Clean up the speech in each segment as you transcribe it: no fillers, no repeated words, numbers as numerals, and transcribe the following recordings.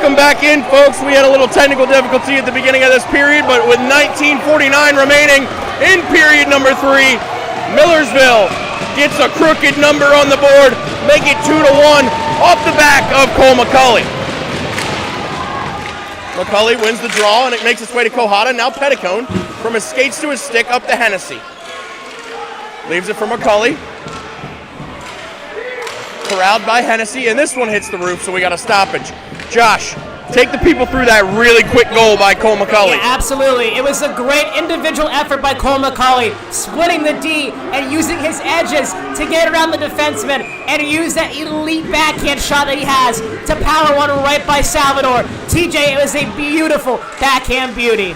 Welcome back in, folks. We had a little technical difficulty at the beginning of this period, but with 19:49 remaining in period number 3, Millersville gets a crooked number on the board, make it 2-1 off the back of Cole McCulley. McCulley wins the draw, and it makes its way to Kohada. Now Petticone from his skates to his stick up to Hennessy. Leaves it for McCulley. Corralled by Hennessy, and this one hits the roof, so we got a stoppage. Josh, take the people through that really quick goal by Cole McCulley. Yeah, absolutely. It was a great individual effort by Cole McCulley, splitting the D and using his edges to get around the defenseman and use that elite backhand shot that he has to power one right by Salvador. TJ, it was a beautiful backhand beauty.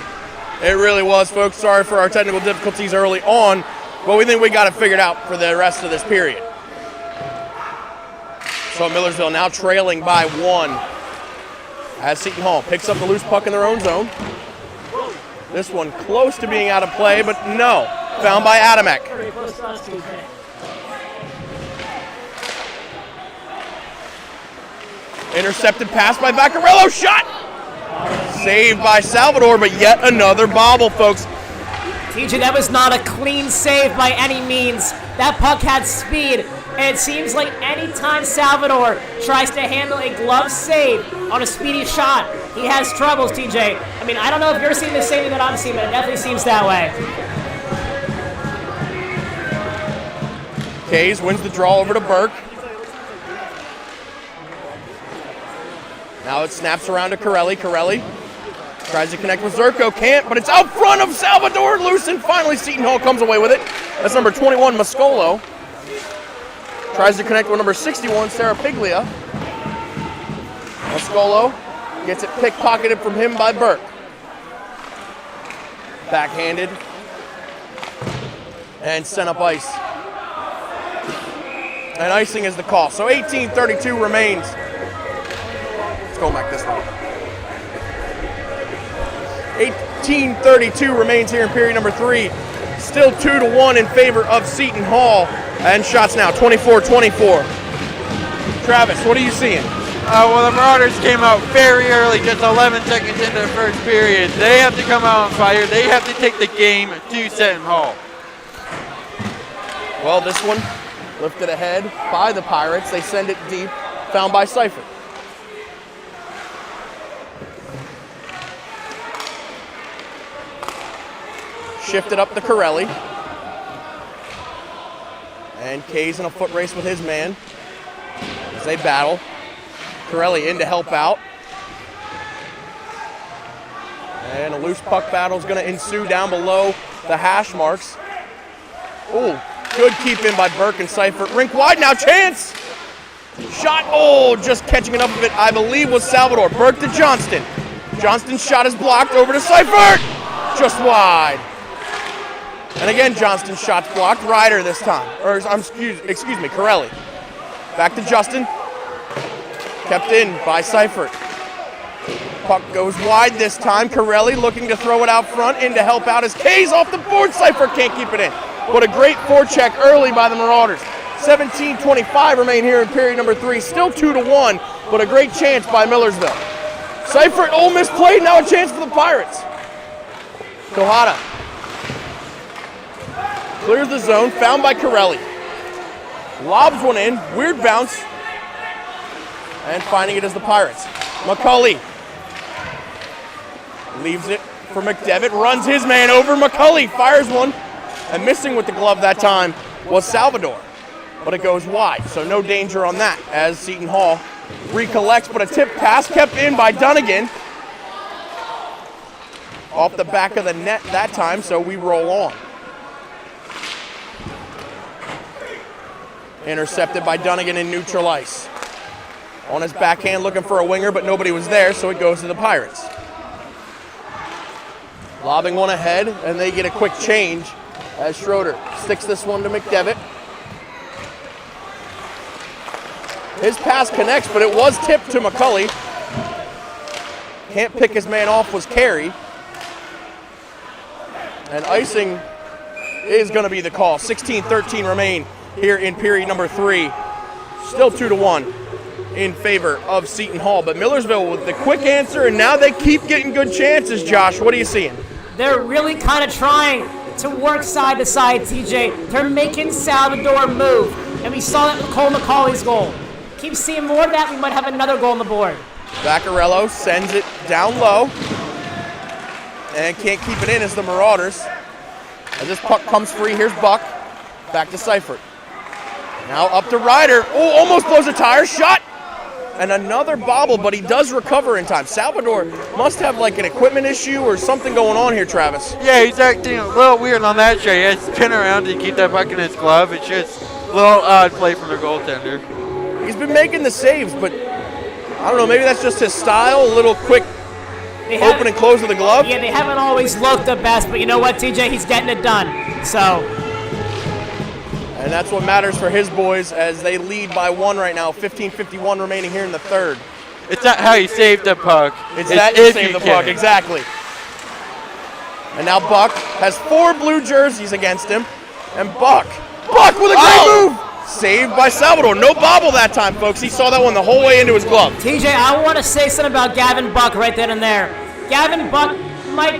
It really was, folks. Sorry for our technical difficulties early on, but we think we got it figured out for the rest of this period. So Millersville now trailing by 1 as Seton Hall picks up the loose puck in their own zone. This one close to being out of play, but no. Found by Adamek. Intercepted pass by Vaccarello. Shot! Saved by Salvador, but yet another bobble, folks. TJ, that was not a clean save by any means. That puck had speed. And it seems like any time Salvador tries to handle a glove save on a speedy shot, he has troubles, TJ. I mean, I don't know if you're seeing the same thing that I'm seeing, but it definitely seems that way. Kays wins the draw over to Burke. Now it snaps around to Corelli. Corelli tries to connect with Zerko, can't, but it's out front of Salvador, loose, and finally Seton Hall comes away with it. That's number 21, Mascolo. Tries to connect with number 61, Sarah Piglia. Mascolo gets it pickpocketed from him by Burke. Backhanded. And sent up ice. And icing is the call. So 18:32 remains. Let's go back this way. 18:32 remains here in period number 3. Still 2-1 in favor of Seton Hall. And shots now, 24-24. Travis, what are you seeing? Well, the Marauders came out very early, just 11 seconds into the first period. They have to come out on fire. They have to take the game to Seton Hall. Well, this one lifted ahead by the Pirates. They send it deep, found by Seifert. Shifted up to Corelli. And Kays in a foot race with his man as they battle. Corelli in to help out. And a loose puck battle is going to ensue down below the hash marks. Ooh, good keep in by Burke and Seifert. Rink wide now, chance! Shot, just catching enough of it, I believe, was Salvador. Burke to Johnston. Johnston's shot is blocked over to Seifert! Just wide. And again, Johnston's shot's blocked. Ryder this time. Or, excuse me, Corelli. Back to Justin. Kept in by Seifert. Puck goes wide this time. Corelli looking to throw it out front. In to help out as Kays off the board. Seifert can't keep it in. What a great forecheck early by the Marauders. 17:25 remain here in period number 3. Still 2-1, but a great chance by Millersville. Seifert, misplayed. Now a chance for the Pirates. Kohada clears the zone, found by Corelli. Lobs one in, weird bounce. And finding it is the Pirates. McCulley leaves it for McDevitt, runs his man over. McCulley fires one, and missing with the glove that time was Salvador. But it goes wide, so no danger on that as Seton Hall recollects, but a tip pass kept in by Dunnigan. Off the back of the net that time, so we roll on. Intercepted by Dunnigan in neutral ice. On his backhand looking for a winger, but nobody was there, so it goes to the Pirates. Lobbing one ahead, and they get a quick change as Schroeder sticks this one to McDevitt. His pass connects, but it was tipped to McCulley. Can't pick his man off was Carey. And icing is going to be the call. 16-13 remain here in period number 3. Still 2-1 in favor of Seton Hall. But Millersville with the quick answer, and now they keep getting good chances, Josh. What are you seeing? They're really kind of trying to work side to side, TJ. They're making Salvador move. And we saw that with Cole McCauley's goal. Keep seeing more of that, we might have another goal on the board. Vaccarello sends it down low. And can't keep it in as the Marauders. As this puck comes free, here's Buck. Back to Seifert. Now up to Ryder. Oh, almost blows a tire. Shot! And another bobble, but he does recover in time. Salvador must have like an equipment issue or something going on here, Travis. Yeah, he's acting a little weird on that shot. He has to spin around to keep that puck in his glove. It's just a little odd play from the goaltender. He's been making the saves, but I don't know, maybe that's just his style, a little quick open and close of the glove. Yeah, they haven't always looked the best, but you know what, TJ? He's getting it done. So. And that's what matters for his boys as they lead by one right now. 15:51 remaining here in the third. It's not how you save the puck. It's that you save the puck, exactly. And now Buck has 4 blue jerseys against him. And Buck with a great move! Saved by Salvador. No bobble that time, folks. He saw that one the whole way into his glove. TJ, I want to say something about Gavin Buck right then and there. Gavin Buck,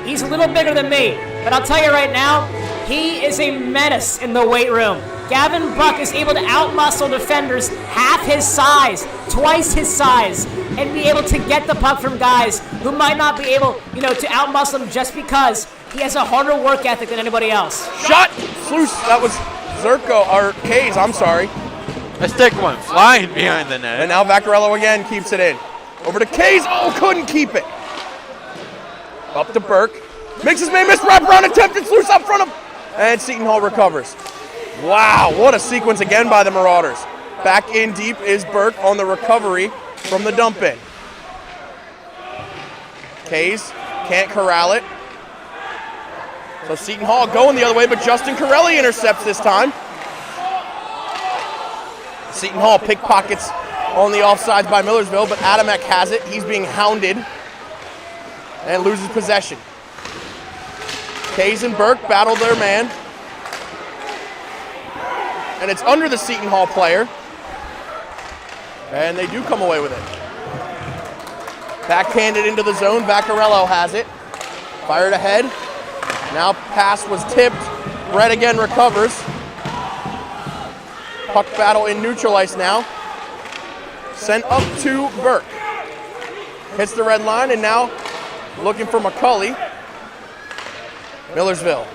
he's a little bigger than me, but I'll tell you right now, he is a menace in the weight room. Gavin Buck is able to outmuscle defenders half his size, twice his size, and be able to get the puck from guys who might not be able, to outmuscle him just because he has a harder work ethic than anybody else. Shot! Sluice. That was Zerko, or Kays, I'm sorry. A stick one flying behind the net. And now Vaccarello again keeps it in. Over to Kays. Oh, couldn't keep it. Up to Burke. Makes his man miss. Wraparound attempted. Sluice up front of him. And Seton Hall recovers. Wow, what a sequence again by the Marauders. Back in deep is Burke on the recovery from the dump in. Kays can't corral it. So Seton Hall going the other way, but Justin Corelli intercepts this time. Seton Hall pickpockets on the offsides by Millersville, but Adamek has it. He's being hounded and loses possession. Kays and Burke battle their man. And it's under the Seton Hall player. And they do come away with it. Backhanded into the zone. Vaccarello has it. Fired ahead. Now pass was tipped. Brett again recovers. Puck battle in neutral ice now. Sent up to Burke. Hits the red line and now looking for McCulley. Millersville.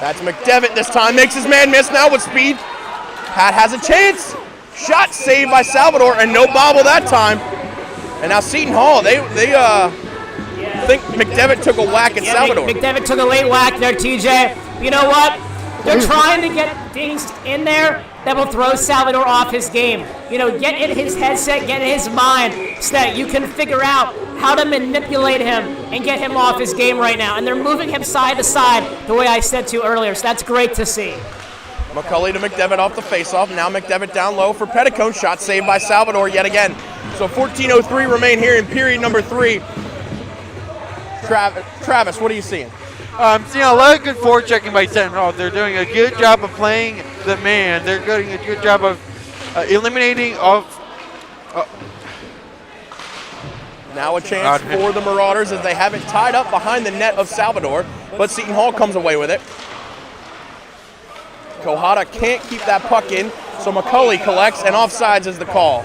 That's McDevitt this time. Makes his man miss now with speed. Pat has a chance. Shot saved by Salvador and no bobble that time. And now Seton Hall, they think McDevitt took a whack at Salvador. McDevitt took a late whack there, TJ. You know what? They're trying to get things in there that will throw Salvador off his game. Get in his headset, get in his mind so that you can figure out how to manipulate him and get him off his game right now. And they're moving him side to side the way I said to earlier, so that's great to see. McCulley to McDevitt off the faceoff. Now McDevitt down low for Petticone. Shot saved by Salvador yet again. So 14:03 remain here in period number 3. Travis, what are you seeing? I'm seeing a lot of good forechecking by Seton Hall. They're doing a good job of playing the man. They're doing a good job of eliminating Now a chance for the Marauders as they have it tied up behind the net of Salvador, but Seton Hall comes away with it. Kohada can't keep that puck in, so McCulley collects, and offsides is the call.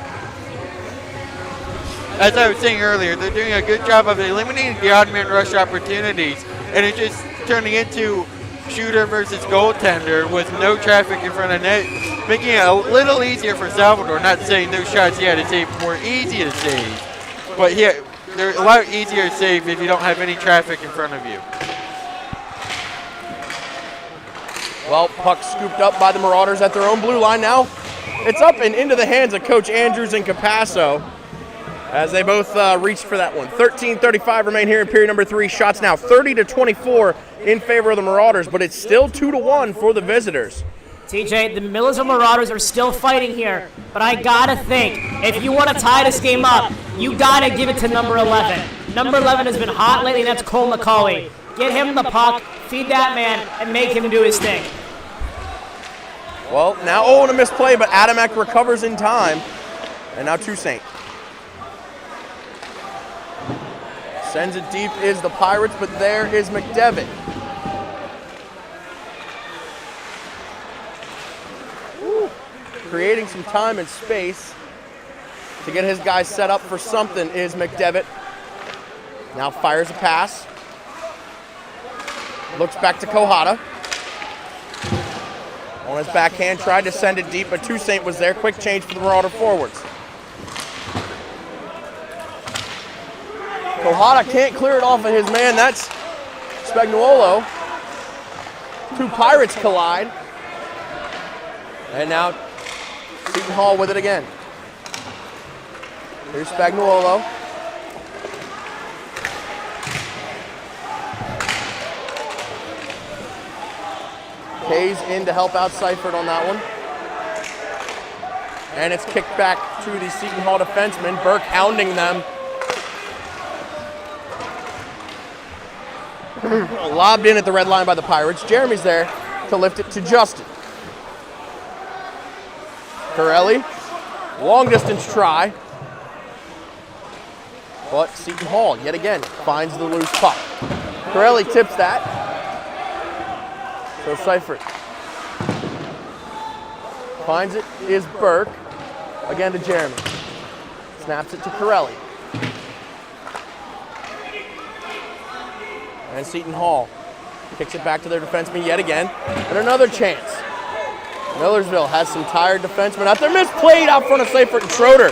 As I was saying earlier, they're doing a good job of eliminating the odd man rush opportunities, and it's just turning into shooter versus goaltender with no traffic in front of net, making it a little easier for Salvador. Not saying those shots he had to save more easy to save, but yeah, they're a lot easier to save if you don't have any traffic in front of you. Well, puck scooped up by the Marauders at their own blue line now. It's up and into the hands of Coach Andrews and Capasso as they both reached for that one. 13:35 remain here in period number 3. Shots now 30-24 in favor of the Marauders, but it's still 2-1 for the visitors. TJ, the Millersville Marauders are still fighting here, but I gotta think, if you want to tie this game up, you gotta give it to number 11. Number 11 has been hot lately, and that's Cole McCauley. Get him the puck, feed that man, and make him do his thing. Well, now, and a misplay, but Adamek recovers in time. And now Toussaint. Sends it deep is the Pirates, but there is McDevitt. Creating some time and space to get his guys set up for something is McDevitt. Now fires a pass. Looks back to Kohata. On his backhand, tried to send it deep, but Toussaint was there. Quick change for the Marauder forwards. Kohata can't clear it off of his man. That's Spagnuolo. Two Pirates collide. And now Seton Hall with it again. Here's Spagnuolo. Hayes in to help out Seifert on that one. And it's kicked back to the Seton Hall defenseman. Burke hounding them. Lobbed in at the red line by the Pirates. Jeremy's there to lift it to Justin. Corelli, long distance try. But Seton Hall, yet again, finds the loose puck. Corelli tips that. So Seifert finds it, is Burke. Again to Jeremy. Snaps it to Corelli. And Seton Hall kicks it back to their defenseman yet again. And another chance. Millersville has some tired defensemen out there. Misplayed out front of Seifert and Schroeder.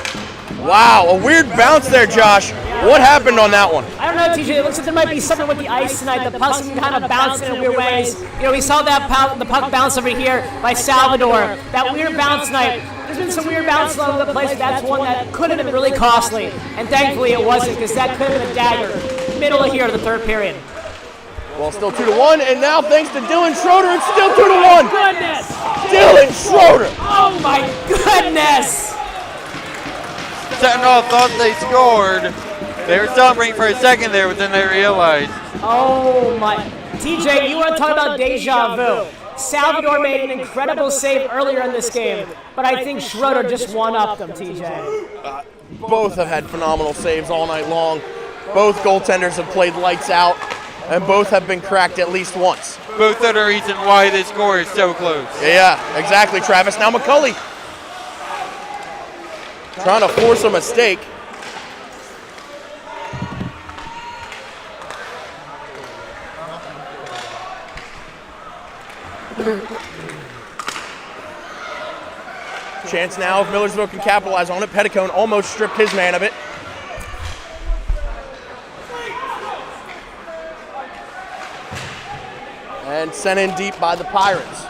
Wow, a weird bounce there, Josh. What happened on that one? I don't know, TJ. It looks like there might be something with the ice tonight. The puck's kind of bouncing in weird ways. You know, we saw the puck bounce over here by Salvador. That weird bounce tonight. There's been some weird bounces all over the place. That's one that could have been really costly. And thankfully it wasn't, because that could have been a dagger. Middle of here of the third period. Well, still 2-1, and now thanks to Dylan Schroeder, it's still 2-1. Goodness! Dylan Schroeder! Oh my goodness! Seton Hall thought they scored. They were celebrating for a second there, but then they realized. Oh my. TJ, you want to talk about deja vu. Salvador made an incredible save earlier in this game, but I think Schroeder just one-upped them, TJ. Both have had phenomenal saves all night long. Both goaltenders have played lights out, and both have been cracked at least once. Both are the reason why this score is so close. Yeah, exactly, Travis. Now McCulley trying to force a mistake. Chance now if Millersville can capitalize on it. Petticone almost stripped his man of it. And sent in deep by the Pirates.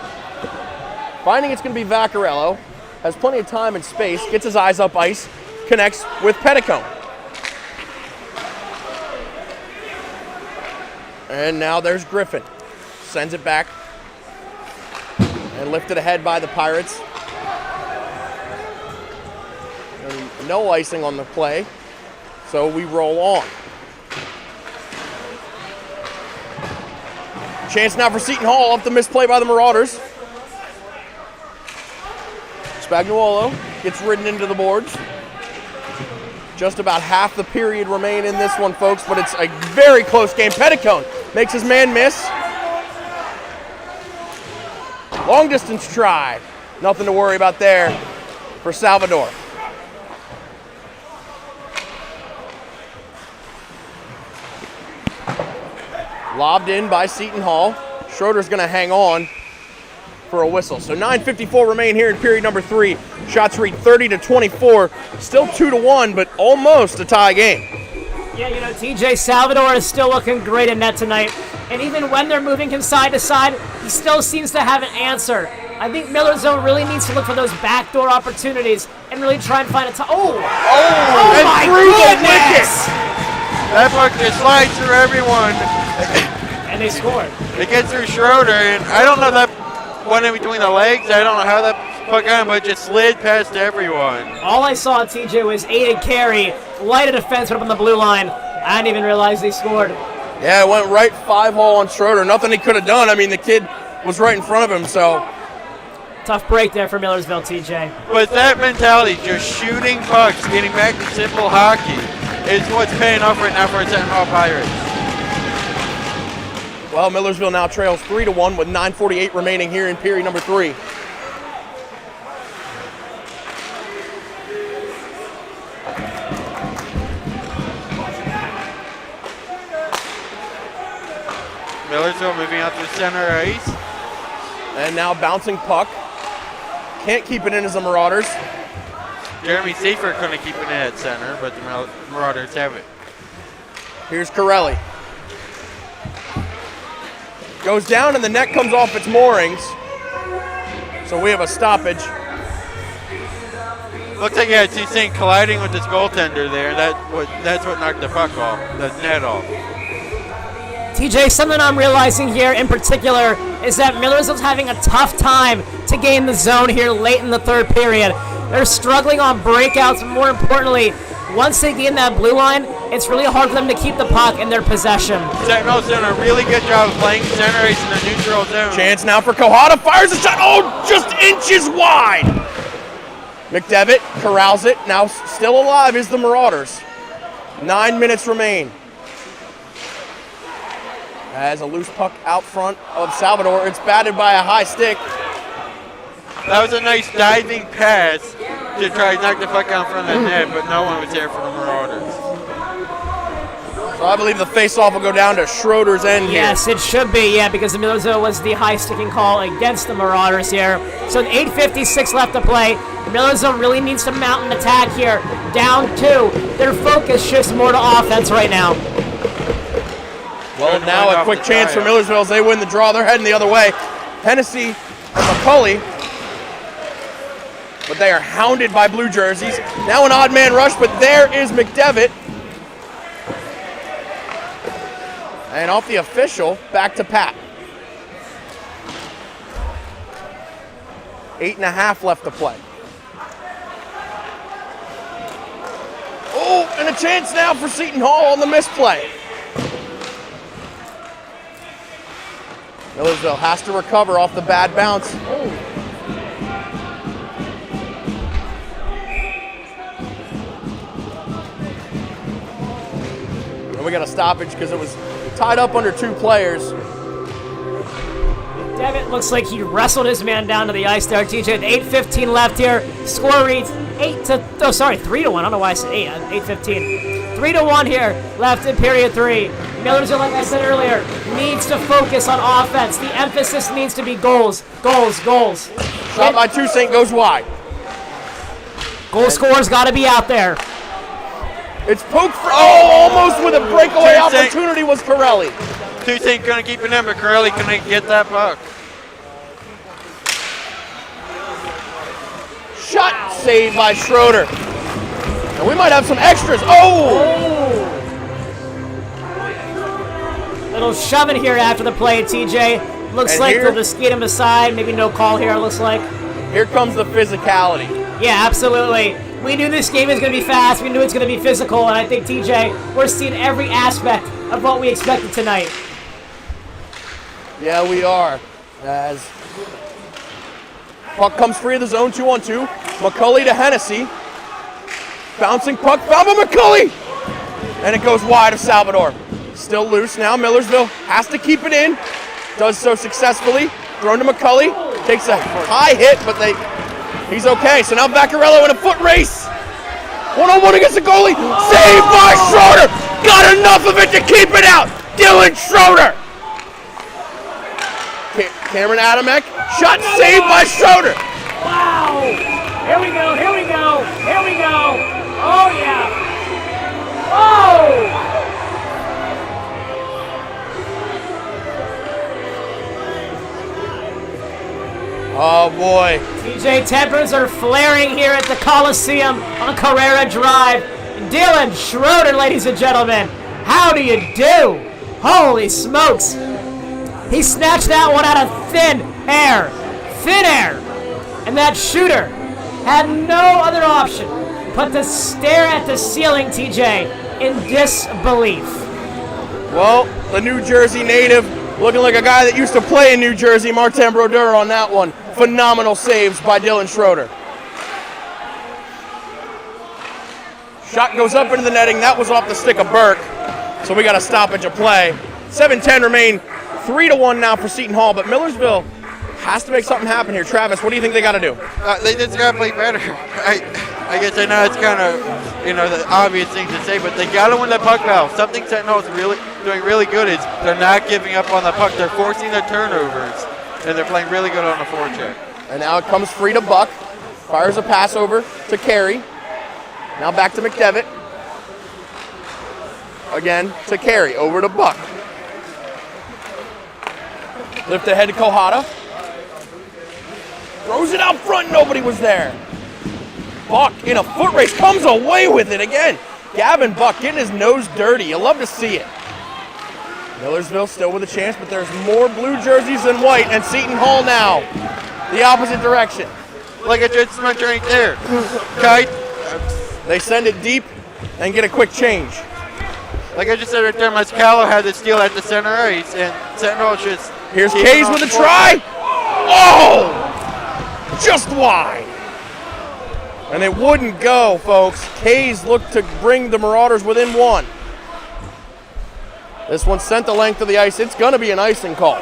Finding it's going to be Vaccarello. Has plenty of time and space. Gets his eyes up ice. Connects with Petticone. And now there's Griffin. Sends it back. And lifted ahead by the Pirates. And no icing on the play. So we roll on. Chance now for Seton Hall off the misplay by the Marauders. Spagnuolo gets ridden into the boards. Just about half the period remain in this one, folks, but it's a very close game. Petticone makes his man miss. Long distance try. Nothing to worry about there for Salvador. Lobbed in by Seton Hall. Schroeder's going to hang on for a whistle. So 9:54 remain here in period number 3. Shots read 30-24. Still 2-1, but almost a tie game. Yeah, you know, TJ, Salvador is still looking great in net tonight. And even when they're moving him side to side, he still seems to have an answer. I think Millersville really needs to look for those backdoor opportunities and really try and find a oh my goodness! That puck just slides through everyone. And they scored. It gets through Schroeder, and I don't know that one in between the legs. I don't know how that puck got him, but it just slid past everyone. All I saw on TJ was aided carry, light a defense up on the blue line. I didn't even realize they scored. Yeah, it went right 5-hole on Schroeder. Nothing he could have done. I mean, the kid was right in front of him, so Tough break there for Millersville, TJ. But that mentality, just shooting pucks, getting back to simple hockey, is what's paying off right now for Seton Hall Pirates. Well, Millersville now trails 3-1 with 9:48 remaining here in period number 3. Millersville moving out to center ice. And now bouncing puck. Can't keep it in as the Marauders. Jeremy Seifert couldn't keep it in at center, but the Marauders have it. Here's Corelli. Goes down and the net comes off its moorings. So we have a stoppage. Looks like you had Seton colliding with this goaltender there. That's what knocked the puck off, the net off. TJ, something I'm realizing here in particular is that Millersville's having a tough time to gain the zone here late in the third period. They're struggling on breakouts, and more importantly, once they gain that blue line, it's really hard for them to keep the puck in their possession. Seton's done a really good job of playing center ice in the neutral zone. Chance now for Kohata, fires a shot, oh, just inches wide. McDevitt corrals it, now still alive is the Marauders. 9 minutes remain. As a loose puck out front of Salvador, it's batted by a high stick. That was a nice diving pass to try to knock the puck out in front of the net, but no one was there for the Marauders. So I believe the face-off will go down to Schroeder's end here. Yes, it should be, yeah, because the Millersville was the high sticking call against the Marauders here. So 8:56 left to play. Millersville really needs to mount an attack here. Down 2. Their focus shifts more to offense right now. Well, now a quick chance for Millersville as they win the draw. They're heading the other way. Hennessy and McCulley. But they are hounded by blue jerseys. Now an odd man rush, but there is McDevitt. And off the official, back to Pat. 8.5 left to play. Oh, and a chance now for Seton Hall on the misplay. Millersville has to recover off the bad bounce. And we got a stoppage because it was tied up under 2 players. Devitt looks like he wrestled his man down to the ice there, TJ. 8:15 left here. Score reads 3-1. I don't know why I said 8. 8:15. 3-1 here left in period 3. Millersville, like I said earlier, needs to focus on offense. The emphasis needs to be goals, goals, goals. Shot by Toussaint goes wide. Goal scorer's got to be out there. It's poked for, almost with a breakaway opportunity was Corelli. Toussaint couldn't keep it in, but Corelli couldn't get that puck. Shot saved by Schroeder. And we might have some extras. Little shoving here after the play, TJ. Looks And like here- they'll just skate him aside. Maybe no call here, it looks like. Here comes the physicality. Yeah, absolutely. We knew this game was going to be fast. We knew it's going to be physical. And I think, TJ, we're seeing every aspect of what we expected tonight. Yeah, we are. As puck comes free of the zone, 2-on-2. McCulley to Hennessy. Bouncing puck, found by McCulley! And it goes wide of Salvador. Still loose now. Millersville has to keep it in. Does so successfully. Thrown to McCulley. Takes a high hit, but he's okay. So now Vaccarello in a foot race. 1-on-1 against the goalie. Saved by Schroeder. Got enough of it to keep it out. Dylan Schroeder. Cameron Adamek. Shot saved by Schroeder. Wow! Here we go, here we go, here we go. Oh, yeah. Oh! Oh, boy. TJ, tempers are flaring here at the Coliseum on Carrera Drive. Dylan Schroeder, ladies and gentlemen. How do you do? Holy smokes. He snatched that one out of thin air. Thin air. And that shooter had no other option but to stare at the ceiling, TJ, in disbelief. Well, the New Jersey native looking like a guy that used to play in New Jersey, Martin Brodeur on that one. phenomenal saves by Dylan Schroeder. Shot goes up into the netting. That was off the stick of Burke. So we got a stoppage of play. 7-10 remain. 3-1 now for Seton Hall, but Millersville has to make something happen here. Travis, what do you think they got to do? They just got to play better. I guess I know it's kind of, the obvious thing to say, but they got to win the puck battle. Something Seton Hall is doing really good is they're not giving up on the puck. They're forcing the turnovers, and they're playing really good on the forecheck. And now it comes free to Buck. Fires a pass over to Carey. Now back to McDevitt. Again to Carey, over to Buck. Lift ahead to Kohata. Throws it out front, nobody was there. Buck in a foot race comes away with it again. Gavin Buck getting his nose dirty. You love to see it. Millersville still with a chance, but there's more blue jerseys than white, and Seton Hall now the opposite direction. Like a judgment right there. Kite. They send it deep and get a quick change. Like I just said right there, Mascalo had the steal at the center ice, and Sentinel just... Here's Kays with a try. Oh! Just wide. And it wouldn't go, folks. Kays looked to bring the Marauders within one. This one sent the length of the ice. It's going to be an icing call.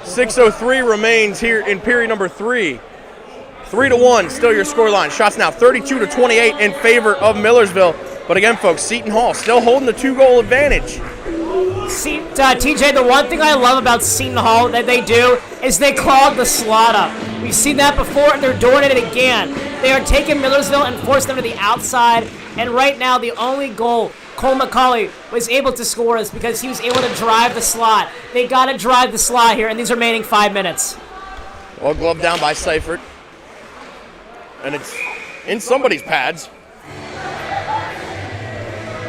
.6:03 remains here in period number 3. 3-1, still your scoreline. Shots now 32-28 in favor of Millersville. But again, folks, Seton Hall still holding the 2-goal advantage. TJ, the one thing I love about Seton Hall that they do is they clog the slot up. We've seen that before, and they're doing it again. They are taking Millersville and forcing them to the outside. And right now, the only goal Cole McCauley was able to score is because he was able to drive the slot. They got to drive the slot here in these remaining 5 minutes. Well, glove down by Seifert. And it's in somebody's pads.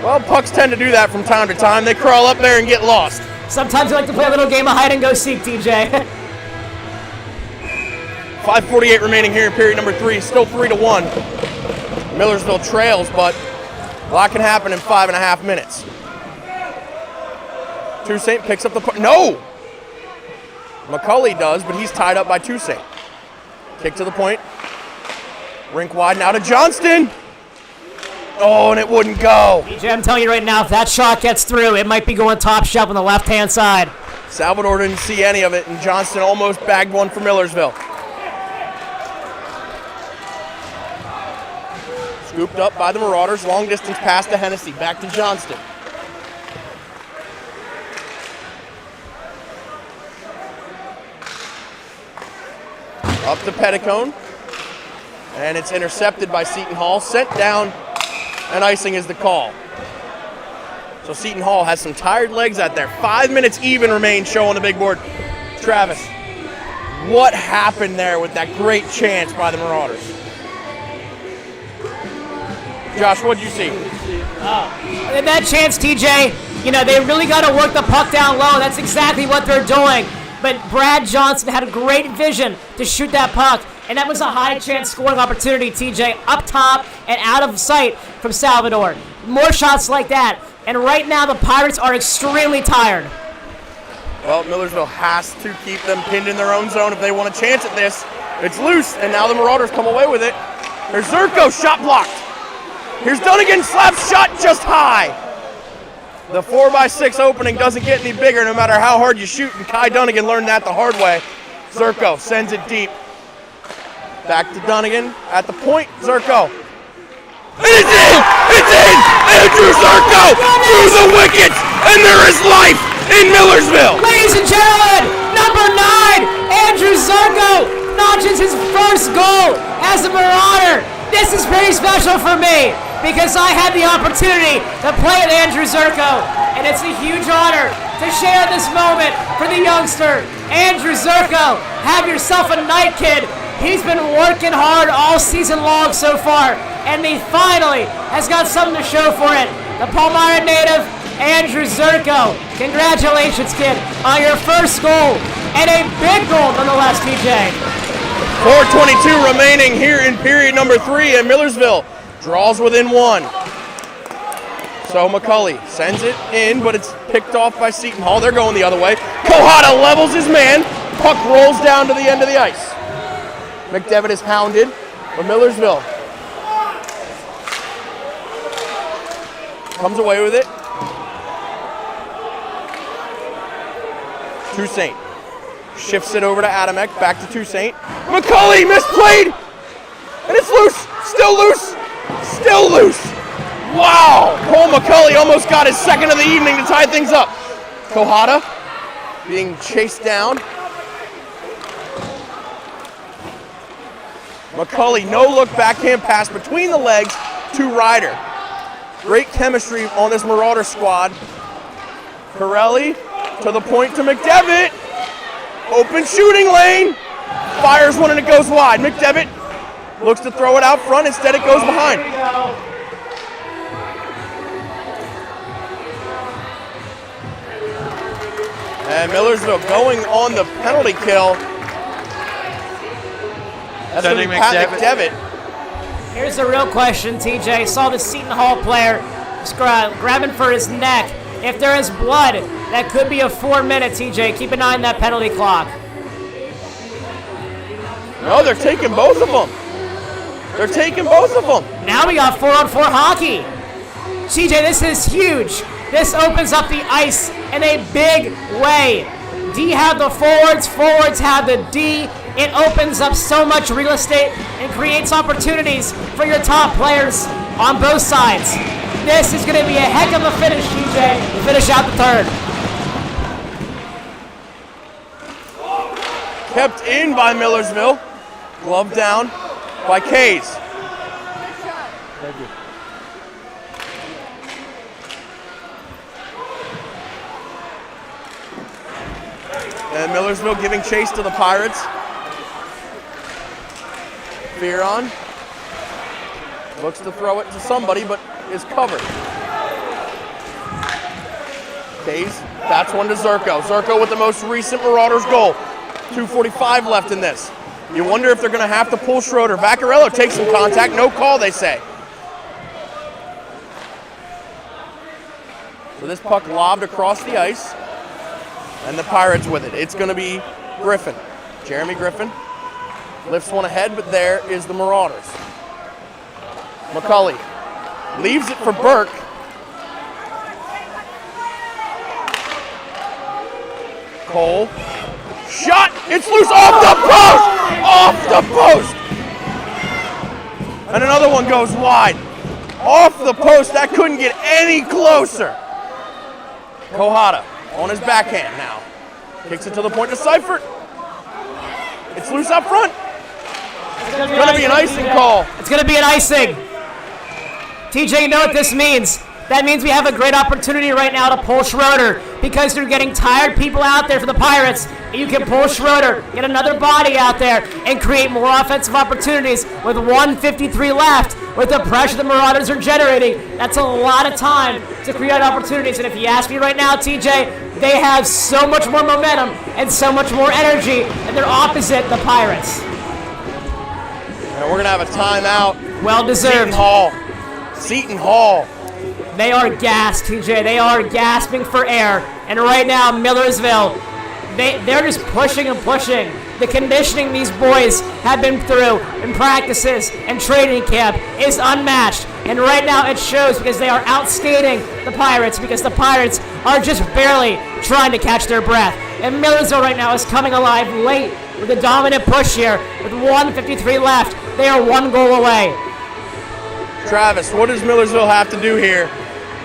Well, pucks tend to do that from time to time. They crawl up there and get lost. Sometimes you like to play a little game of hide and go seek, TJ. 5:48 remaining here in period number 3. Still 3-1. Millersville trails, but a lot can happen in 5.5 minutes. Toussaint picks up the puck. No! McCulley does, but he's tied up by Toussaint. Kick to the point. Rink wide now to Johnston. Oh, and it wouldn't go. TJ, I'm telling you right now, if that shot gets through, it might be going top shelf on the left-hand side. Salvador didn't see any of it, and Johnston almost bagged one for Millersville. Scooped up by the Marauders. Long distance pass to Hennessy. Back to Johnston. Up to Petticone. And it's intercepted by Seton Hall. Sent down, and icing is the call. So Seton Hall has some tired legs out there. 5 minutes even remain show on the big board. Travis, what happened there with that great chance by the Marauders? Josh, what did you see? That chance, TJ, they really got to work the puck down low. That's exactly what they're doing. But Brad Johnson had a great vision to shoot that puck, and that was a high chance scoring opportunity, TJ, up top and out of sight from Salvador. More shots like that, and right now the Pirates are extremely tired. Well, Millersville has to keep them pinned in their own zone if they want a chance at this. It's loose, and now the Marauders come away with it. There's Zerko, shot blocked. Here's Dunnigan, slap shot just high. The 4x6 opening doesn't get any bigger no matter how hard you shoot, and Kai Dunnigan learned that the hard way. Zerko sends it deep. Back to Dunnigan at the point, Zerko. It's in! It's in! Andrew Zerko through the wickets, and there is life in Millersville! Ladies and gentlemen, number 9, Andrew Zerko notches his first goal as a Marauder. This is pretty special for me because I had the opportunity to play with Andrew Zerko, and it's a huge honor to share this moment for the youngster. Andrew Zerko, have yourself a night, kid. He's been working hard all season long so far, and he finally has got something to show for it. The Palmyra native, Andrew Zerko. Congratulations, kid, on your first goal, and a big goal nonetheless, TJ. 4:22 remaining here in period number 3, and Millersville draws within one. So McCulley sends it in, but it's picked off by Seton Hall. They're going the other way. Kohada levels his man. Puck rolls down to the end of the ice. McDevitt is hounded for Millersville. Comes away with it. Toussaint shifts it over to Adamek. Back to Toussaint. McCulley misplayed! And it's loose! Still loose! Still loose! Wow! Cole McCulley almost got his second of the evening to tie things up. Kohada being chased down. McCulley, no-look backhand pass between the legs to Ryder. Great chemistry on this Marauder squad. Corelli to the point to McDevitt. Open shooting lane. Fires one and it goes wide. McDevitt looks to throw it out front. Instead it goes behind. And Millersville going on the penalty kill. That's going to be Pat McDevitt. Here's the real question, TJ. Saw the Seton Hall player grabbing for his neck. If there is blood, that could be a 4-minute, TJ. Keep an eye on that penalty clock. No, they're taking both of them. They're taking both of them. Now we got 4-on-4 hockey. TJ, this is huge. This opens up the ice in a big way. D have the forwards, forwards have the D. It opens up so much real estate and creates opportunities for your top players on both sides. This is going to be a heck of a finish, TJ, to finish out the third. Kept in by Millersville. Glove down by Kays. Thank you. And Millersville giving chase to the Pirates. Fearon looks to throw it to somebody, but is covered. Kays, that's one to Zerko. Zerko with the most recent Marauders goal. 2:45 left in this. You wonder if they're going to have to pull Schroeder. Vaccarello takes some contact. No call, they say. So this puck lobbed across the ice. And the Pirates with it. It's going to be Griffin. Jeremy Griffin lifts one ahead, but there is the Marauders. McCulley leaves it for Burke. Cole. Shot! It's loose off the post! Off the post! And another one goes wide. Off the post. That couldn't get any closer. Kohada on his backhand now. Kicks it to the point to Seifert. It's loose up front. It's going to be an icing call. It's going to be an icing. TJ, you know what this means? That means we have a great opportunity right now to pull Schroeder because they're getting tired people out there for the Pirates. And you can pull Schroeder, get another body out there, and create more offensive opportunities with 1:53 left. With the pressure the Marauders are generating, that's a lot of time to create opportunities. And if you ask me right now, TJ, they have so much more momentum and so much more energy, and they're opposite the Pirates. And we're going to have a timeout. Well deserved. Seton Hall. They are gassed, TJ. They are gasping for air. And right now, Millersville, they're just pushing and pushing. The conditioning these boys have been through in practices and training camp is unmatched. And right now it shows because they are outskating the Pirates because the Pirates are just barely trying to catch their breath. And Millersville right now is coming alive late with a dominant push here. With 1:53 left, they are one goal away. Travis, what does Millersville have to do here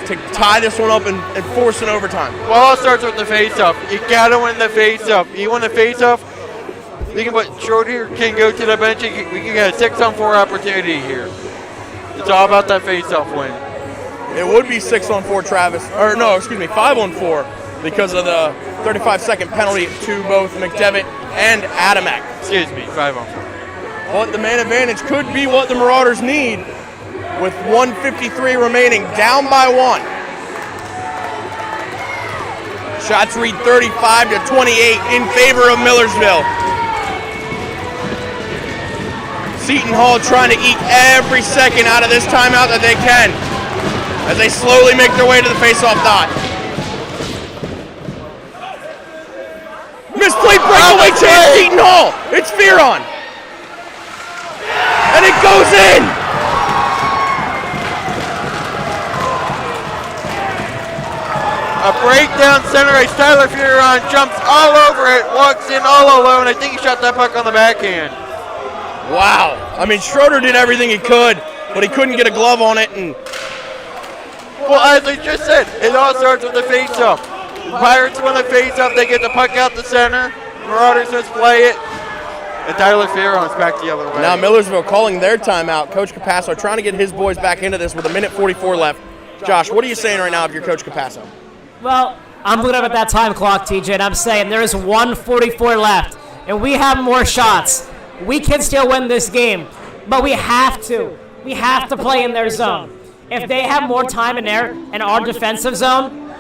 to tie this one up and force an overtime? Well, it starts with the face-off. You got to win the face-off. You win the face-off, you can put Schroeder can go to the bench. We can get a 6-on-4 opportunity here. It's all about that face-off win. It would be 6-on-4, Travis. Or no, excuse me, 5-on-4 because of the 35-second penalty to both McDevitt and Adamek. Excuse me, 5-on-4. But the man advantage could be what the Marauders need with 1:53 remaining, down by 1. Shots read 35-28 in favor of Millersville. Seton Hall trying to eke every second out of this timeout that they can. as they slowly make their way to the face-off dot. Misplaced breakaway chance, Seton Hall. It's Fearon. And it goes in. A breakdown center ice. Tyler Fearon jumps all over it, walks in all alone. I think he shot that puck on the backhand. Wow. I mean, Schroeder did everything he could, but he couldn't get a glove on it. And well, as I just said, it all starts with the face-off. Pirates win the face-off. They get the puck out the center. Marauders just play it. And Tyler Fearon's back the other way. Now Millersville calling their timeout. Coach Capasso trying to get his boys back into this with a minute 44 left. Josh, what are you saying right now if you're Coach Capasso? Well, I'm looking up at that time clock, TJ, and I'm saying there is 1:44 left, and we have more shots. We can still win this game, but we have to. We have to play in their zone. If they have more time in our defensive zone,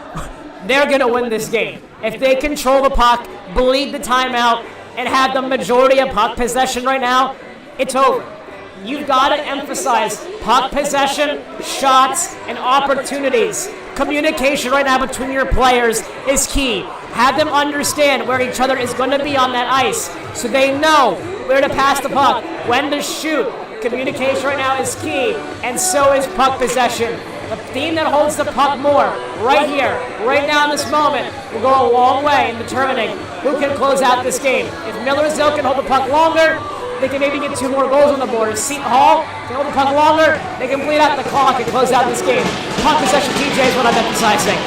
they're going to win this game. If they control the puck, bleed the timeout, and have the majority of puck possession right now, it's over. You've got to emphasize puck possession, shots, and opportunities. Communication right now between your players is key. Have them understand where each other is going to be on that ice so they know where to pass the puck, when to shoot. Communication right now is key, and so is puck possession. The team that holds the puck more, right here, right now in this moment, will go a long way in determining who can close out this game. If Millersville can hold the puck longer, they can maybe get 2 more goals on the board. If Seton Hall can hold the puck longer, they can bleed out the clock and close out this game. Puck possession, TJ, is what I'm emphasizing.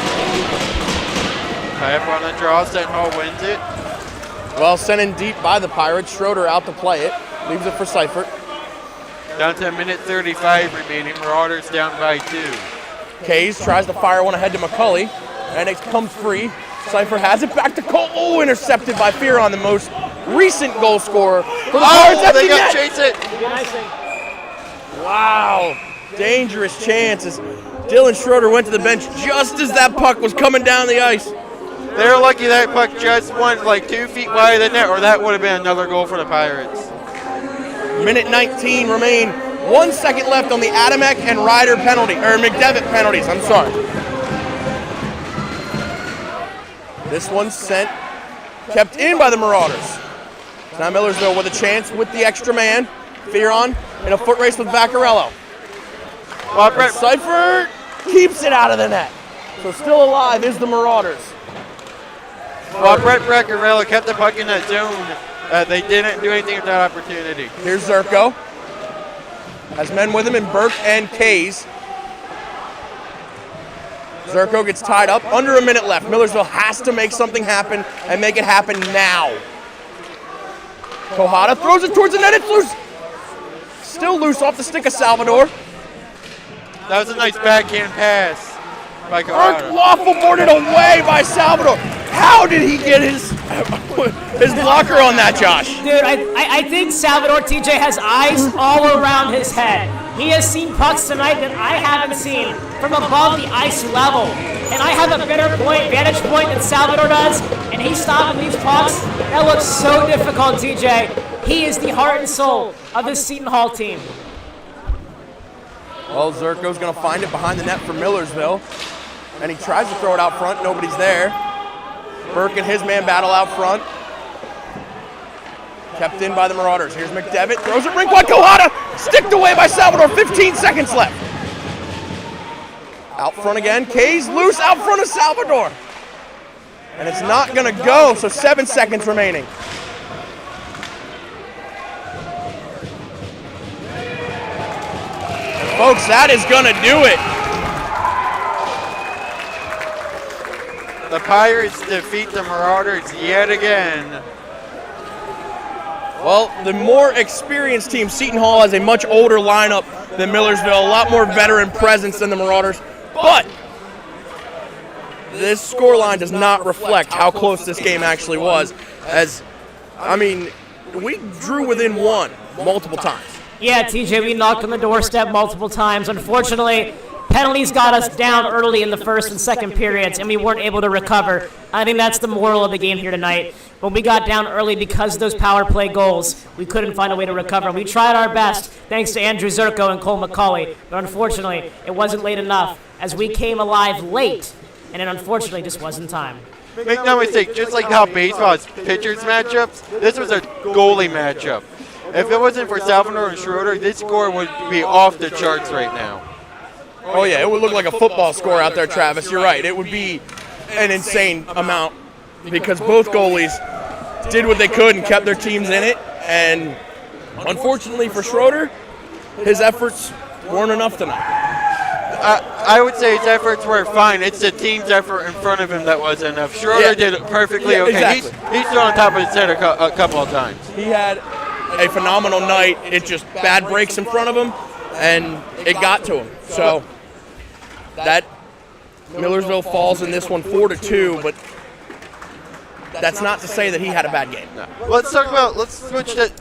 Tie up on the draw. Seton Hall wins it. Well, sent in deep by the Pirates. Schroeder out to play it. Leaves it for Seifert. Down to a minute 35 remaining. Marauders down by 2. Kays tries to fire one ahead to McCulley, and it comes free. Seifert has it back to Cole. Oh, intercepted by Fearon, the most recent goal scorer for the Pirates. They got to chase it. Wow, dangerous chances. Dylan Schroeder went to the bench just as that puck was coming down the ice. They're lucky that puck just went like 2 feet wide of the net, or that would have been another goal for the Pirates. Minute 19 remain. 1 second left on the Adamek and Ryder penalty, or McDevitt penalties, I'm sorry. This one's sent, kept in by the Marauders. Now Millersville with a chance with the extra man. Fearon in a foot race with Vaccarello. Seifert keeps it out of the net. So still alive is the Marauders. While Brett Vaccarello kept the puck in that zone, they didn't do anything with that opportunity. Here's Zerko. Has men with him in Burke and Kays. Zerko gets tied up. Under a minute left. Millersville has to make something happen and make it happen now. Kohada throws it towards the net. It's loose. Still loose off the stick of Salvador. That was a nice backhand pass by Burke Kohada. waffle boarded away by Salvador. How did he get his blocker on that, Josh? Dude, I think Salvador TJ has eyes all around his head. He has seen pucks tonight that I haven't seen from above the ice level. And I have a better vantage point than Salvador does, and he's stopping these pucks. That looks so difficult, TJ. He is the heart and soul of this Seton Hall team. Well, Zerko's going to find it behind the net for Millersville. And he tries to throw it out front. Nobody's there. Burke and his man battle out front. Kept in by the Marauders. Here's McDevitt. Throws it rink wide. Kohada sticked away by Salvador. 15 seconds left. Out front again. Kays loose out front of Salvador. And it's not going to go, so 7 seconds remaining. Folks, that is going to do it. The Pirates defeat the Marauders yet again. Well, the more experienced team, Seton Hall has a much older lineup than Millersville, a lot more veteran presence than the Marauders. But this scoreline does not reflect how close this game actually was. We drew within one multiple times. Yeah, TJ, we knocked on the doorstep multiple times. Unfortunately, Penalties got us down early in the first and second periods, and we weren't able to recover. I think that's the moral of the game here tonight. When we got down early because of those power play goals, we couldn't find a way to recover. We tried our best, thanks to Andrew Zerko and Cole McCauley, but unfortunately, it wasn't late enough as we came alive late, and it unfortunately just wasn't time. Make no mistake, just like how baseball has pitchers matchups, this was a goalie matchup. If it wasn't for Salvador and Schroeder, this score would be off the charts right now. Oh, yeah, it would look like a football score out there, Travis. You're right. It would be an insane amount because both goalies did what they could and kept their teams in it. And unfortunately for Schroeder, his efforts weren't enough tonight. I would say his efforts were fine. It's the team's effort in front of him that wasn't enough. Schroeder did it perfectly okay. Exactly. He's still on top of his head a couple of times. He had a phenomenal night. It just bad breaks in front of him, and it got to him. So that Millersville falls in this one 4-2, but that's not to say that he had a bad game. No. Let's switch to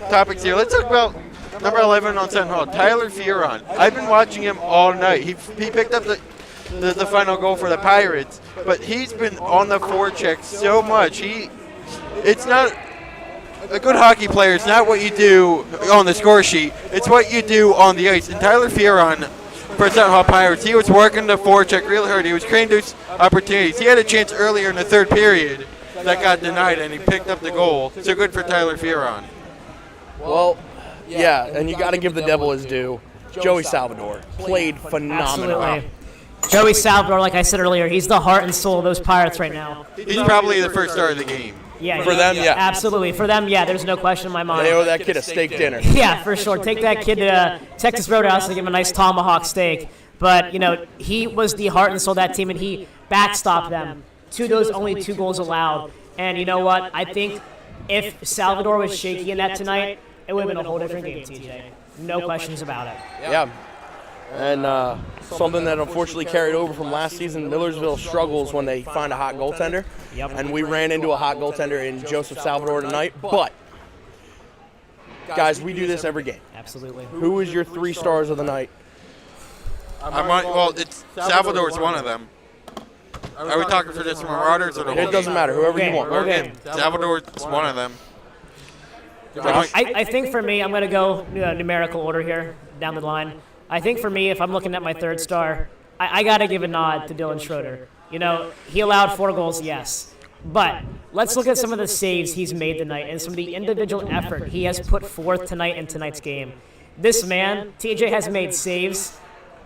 topics here. Let's talk about number 11 on Seton Hall, Tyler Furon. I've been watching him all night. He picked up the final goal for the Pirates, but he's been on the forecheck so much. It's not a good hockey player. It's not what you do on the score sheet. It's what you do on the ice. And Tyler Furon for Seton Hall Pirates, he was working the forecheck really hard. He was creating those opportunities. He had a chance earlier in the third period that got denied, and he picked up the goal. So good for Tyler Furon. Well, yeah, and you got to give the devil his due. Joey Salvador played phenomenal. Absolutely. Joey Salvador, like I said earlier, he's the heart and soul of those Pirates right now. He's probably the first star of the game. Yeah, For them, yeah. Absolutely. For them, yeah, there's no question in my mind. They owe that kid a steak dinner. Yeah, for sure. Take that kid to Texas Roadhouse and give him a nice tomahawk steak. But, he was the heart and soul of that team, and he backstopped them to those only 2 goals allowed. And you know what? I think if Salvador was shaky in that tonight, it would have been a whole different game, TJ. No questions about it. Yeah. And something that unfortunately carried over from last season, Millersville struggles when they find a hot goaltender. Yep. And we ran into a hot goaltender in Joseph Salvador tonight. But, guys, we do this every game. Absolutely. Who is your 3 stars of the night? It's Salvador's one of them. Are we talking for just Marauders or the whole It doesn't matter. Whoever you want. Okay. Salvador's one of them. I think for me, I'm going to go numerical order here down the line. I think for me, if I'm looking at my 3rd star, I got to give a nod to Dylan Schroeder. He allowed 4 goals, yes. But let's look at some of the saves he's made tonight and some of the individual effort he has put forth tonight in tonight's game. This man, TJ, has made saves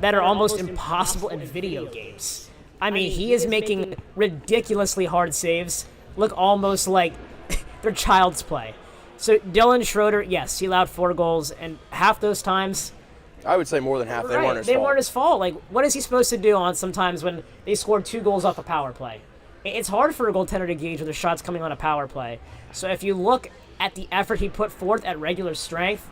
that are almost impossible in video games. I mean, he is making ridiculously hard saves look almost like they're child's play. So Dylan Schroeder, yes, he allowed 4 goals, and half those times, I would say more than half. They weren't his fault. They weren't his fault. Like, what is he supposed to do on sometimes when they scored 2 goals off a power play? It's hard for a goaltender to gauge with the shots coming on a power play. So if you look at the effort he put forth at regular strength,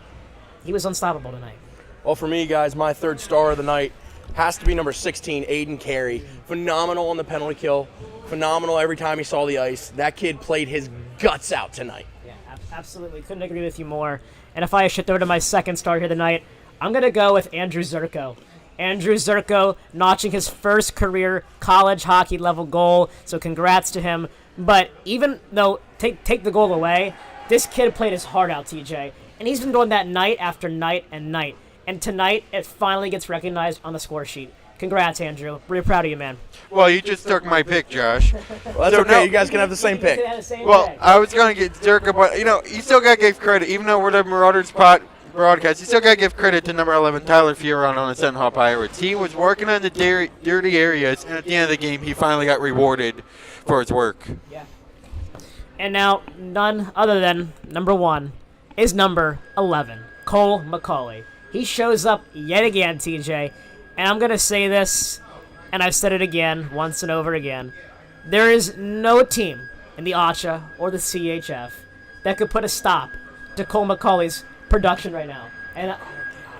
he was unstoppable tonight. Well, for me, guys, my 3rd star of the night has to be number 16, Aiden Carey. Phenomenal on the penalty kill. Phenomenal every time he saw the ice. That kid played his guts out tonight. Yeah, absolutely. Couldn't agree with you more. And if I should throw to my 2nd star here tonight, I'm going to go with Andrew Zerko. Andrew Zerko notching his first career college hockey level goal, so congrats to him. But even though, take the goal away, this kid played his heart out, TJ. And he's been doing that night after night and night. And tonight, it finally gets recognized on the score sheet. Congrats, Andrew. Really proud of you, man. Well, you just took my pick, Josh. Well, that's okay. You guys can have the same pick. Well, I was going to get Zerka, but, you still got to give credit. Even though we're the Marauders broadcast, you still got to give credit to number 11, Tyler Furon on the Seton Hall Pirates. He was working on the dirty areas, and at the end of the game, he finally got rewarded for his work. Yeah. And now, none other than number 1 is number 11, Cole McCauley. He shows up yet again, TJ, and I'm going to say this, and I've said it again, once and over again. There is no team in the ACHA or the CHF that could put a stop to Cole McCauley's production right now. And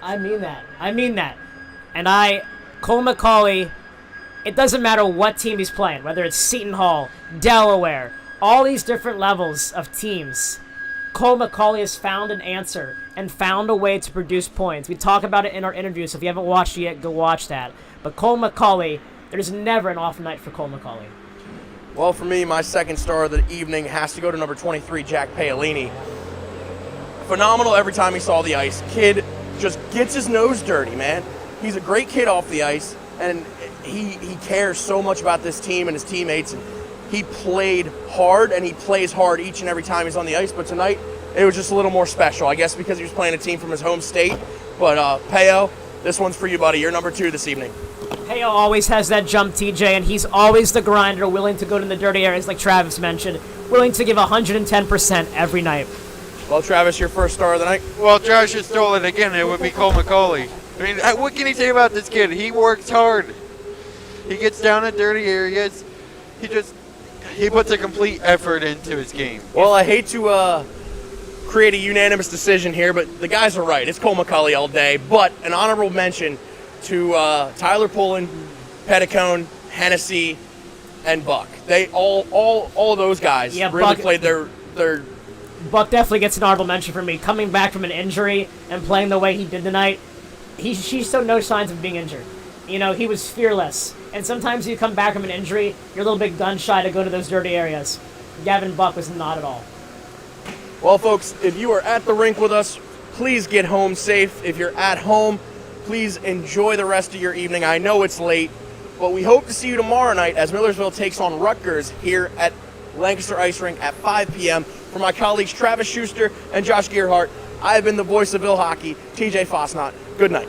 I mean that. And Cole McCauley, it doesn't matter what team he's playing, whether it's Seton Hall, Delaware, all these different levels of teams. Cole McCauley has found an answer and found a way to produce points. We talk about it in our interview, so if you haven't watched it yet, go watch that. But Cole McCauley, there's never an off night for Cole McCauley. Well, for me, my second star of the evening has to go to number 23, Jack Paolini. Phenomenal every time he saw the ice. Kid just gets his nose dirty, man. He's a great kid off the ice, and he cares so much about this team and his teammates. He played hard, and he plays hard each and every time he's on the ice, but tonight it was just a little more special, I guess because he was playing a team from his home state. But Peo, this one's for you, buddy. You're number 2 this evening. Peo always has that jump, TJ, and he's always the grinder, willing to go to the dirty areas like Travis mentioned, willing to give 110% every night. Well, Travis, your first star of the night? Well, Josh has stole it again. It would be Cole McCauley. I mean, what can you say about this kid? He works hard. He gets down in dirty areas. He puts a complete effort into his game. Well, I hate to create a unanimous decision here, but the guys are right. It's Cole McCauley all day. But an honorable mention to Tyler Pullen, Petticone, Hennessy, and Buck. They all of those guys really played their. Buck definitely gets an honorable mention for me. Coming back from an injury and playing the way he did tonight, he showed no signs of being injured. You know, he was fearless. And sometimes you come back from an injury, you're a little bit gun shy to go to those dirty areas. Gavin Buck was not at all. Well, folks, if you are at the rink with us, please get home safe. If you're at home, please enjoy the rest of your evening. I know it's late, but we hope to see you tomorrow night as Millersville takes on Rutgers here at Lancaster Ice Rink at 5 p.m. For my colleagues Travis Schuster and Josh Gearhart, I have been the voice of Ville Hockey, TJ Fosnot. Good night.